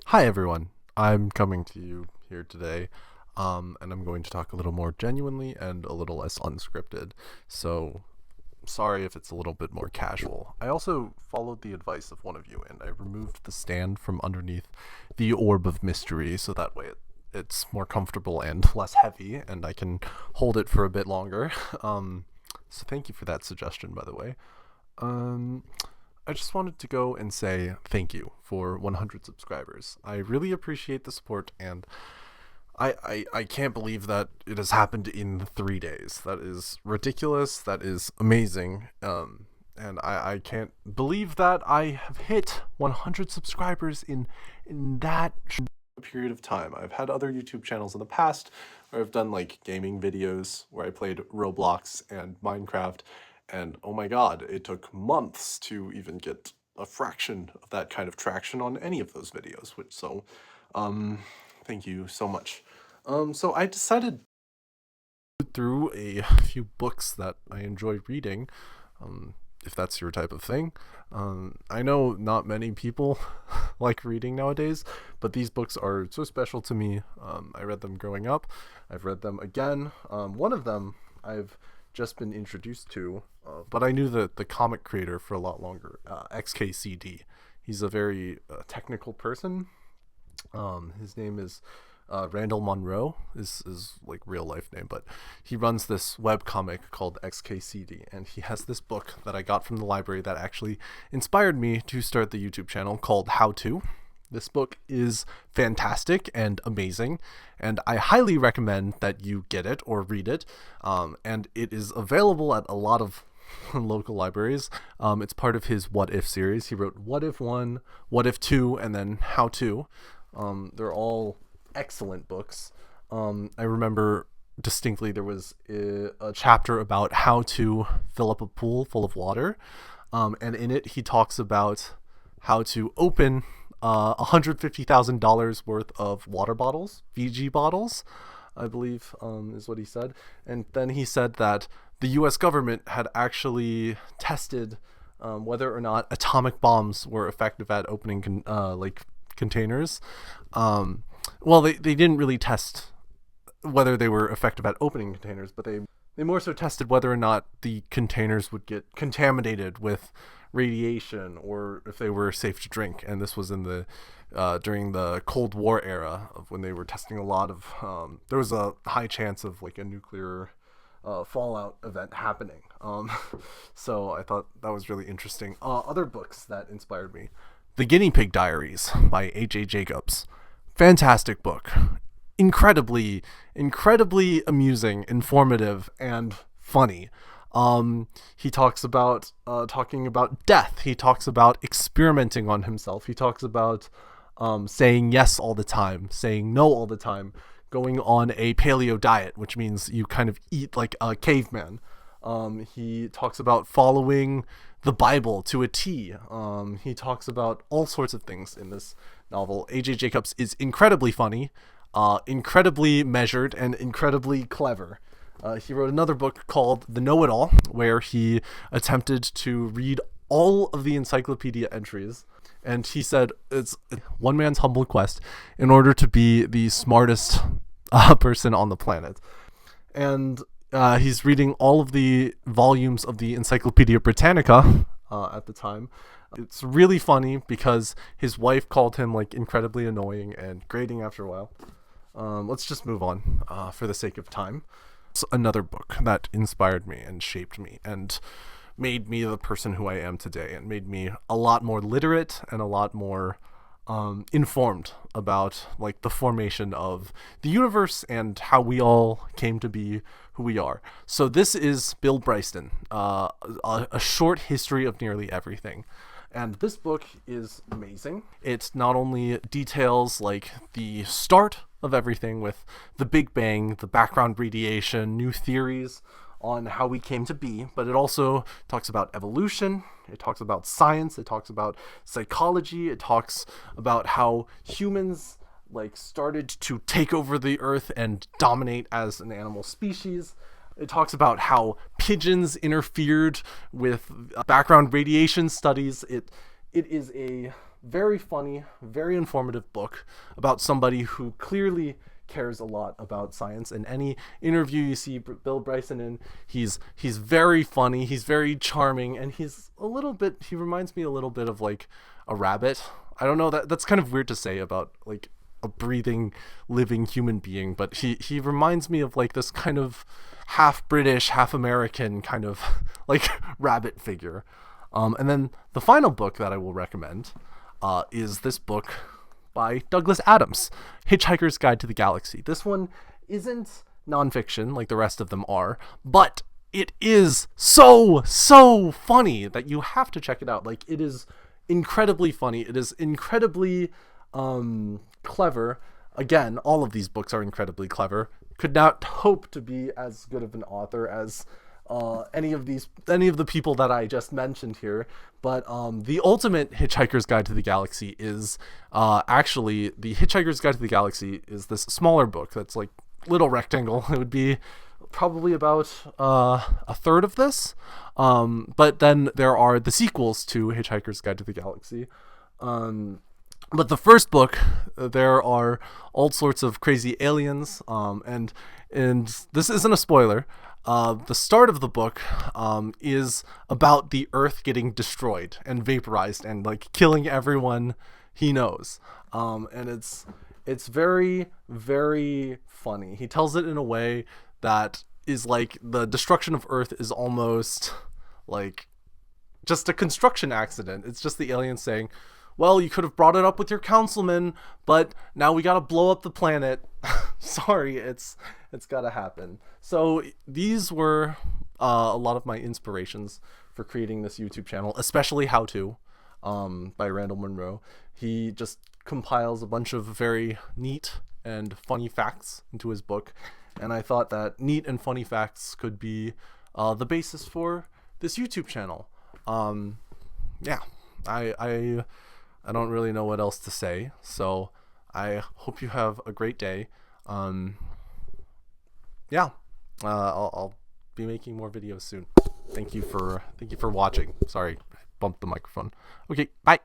Hi everyone, I'm coming to you here today, and I'm going to talk a little more genuinely and a little less unscripted, so sorry if it's a little bit more casual. I also followed the advice of one of you, and I removed the stand from underneath the orb of mystery, so that way it's more comfortable and less heavy, and I can hold it for a bit longer. So thank you for that suggestion, by the way. Um, I just wanted to go and say thank you for 100 subscribers. I really appreciate the support, and I can't believe that it has happened in 3 days. That is ridiculous. That is amazing. And I can't believe that I have hit 100 subscribers in that period of time. I've had other YouTube channels in the past where I've done like gaming videos where I played Roblox and Minecraft, and oh my god, it took months to even get a fraction of that kind of traction on any of those videos, um thank you so much. So I decided through a few books that I enjoy reading, if that's your type of thing. I know not many people like reading nowadays, but these books are so special to me. I read them growing up. I've read them again. One of them I've just been introduced to, but I knew the comic creator for a lot longer, XKCD. He's a very technical person. His name is Randall Monroe is like real life name, but he runs this web comic called XKCD, and he has this book that I got from the library that actually inspired me to start the YouTube channel called How To. This book is fantastic and amazing, and I highly recommend that you get it or read it. And it is available at a lot of local libraries. It's part of his What If series. He wrote What If 1, What If 2, and then How To. They're all excellent books. I remember distinctly there was a chapter about how to fill up a pool full of water, and in it he talks about how to open $150,000 worth of water bottles, Fiji bottles, I believe, is what he said. And then he said that the U.S. government had actually tested whether or not atomic bombs were effective at opening containers. Well, they didn't really test whether they were effective at opening containers, but they more so tested whether or not the containers would get contaminated with radiation or if they were safe to drink. And this was in the during the Cold War era, of when they were testing a lot of there was a high chance of like a nuclear fallout event happening. So I thought that was really interesting. Other books that inspired me: The Guinea Pig Diaries by H.A. Jacobs. Fantastic book. Incredibly amusing, informative, and funny. He talks about talking about death. He talks about experimenting on himself. He talks about saying yes all the time, saying no all the time, going on a paleo diet, which means you kind of eat like a caveman. He talks about following the Bible to a T. He talks about all sorts of things in this novel. A.J. Jacobs is incredibly funny, incredibly measured, and incredibly clever. He wrote another book called The Know-It-All, where he attempted to read all of the encyclopedia entries, and he said it's one man's humble quest in order to be the smartest person on the planet. And he's reading all of the volumes of the Encyclopedia Britannica at the time. It's really funny because his wife called him like incredibly annoying and grating after a while. Let's just move on for the sake of time. It's another book that inspired me and shaped me and made me the person who I am today, and made me a lot more literate and a lot more informed about like the formation of the universe and how we all came to be who we are. So this is Bill Bryston, a short history of nearly everything. And this book is amazing. It not only details like the start of everything with the Big Bang, the background radiation, new theories on how we came to be, but it also talks about evolution, it talks about science, it talks about psychology, it talks about how humans like started to take over the earth and dominate as an animal species. It talks about how pigeons interfered with background radiation studies. It is a very funny, very informative book about somebody who clearly cares a lot about science. In any interview you see Bill Bryson in, he's very funny, he's very charming, and he reminds me a little bit of like a rabbit. I don't know, that's kind of weird to say about like a breathing, living human being, but he reminds me of like this kind of half British, half American kind of like rabbit figure. And then the final book that I will recommend is this book by Douglas Adams, Hitchhiker's Guide to the Galaxy. This one isn't nonfiction like the rest of them are, but it is so funny that you have to check it out. Like, it is incredibly funny. It is incredibly clever. Again, all of these books are incredibly clever. Could not hope to be as good of an author as any of the people that I just mentioned here, but the ultimate Hitchhiker's Guide to the Galaxy is actually the Hitchhiker's Guide to the Galaxy is this smaller book that's like little rectangle. It would be probably about a third of this, but then there are the sequels to Hitchhiker's Guide to the Galaxy. But the first book, there are all sorts of crazy aliens, and this isn't a spoiler. The start of the book is about the Earth getting destroyed and vaporized and like killing everyone he knows, and it's very, very funny. He tells it in a way that is like the destruction of Earth is almost like just a construction accident. It's just the aliens saying, well, you could have brought it up with your councilman, but now we gotta blow up the planet. Sorry, it's gotta happen. So these were a lot of my inspirations for creating this YouTube channel, especially How To by Randall Munro. He just compiles a bunch of very neat and funny facts into his book, and I thought that neat and funny facts could be the basis for this YouTube channel. Yeah, I don't really know what else to say, so I hope you have a great day. Yeah, I'll be making more videos soon. Thank you for watching. Sorry, I bumped the microphone. Okay, bye.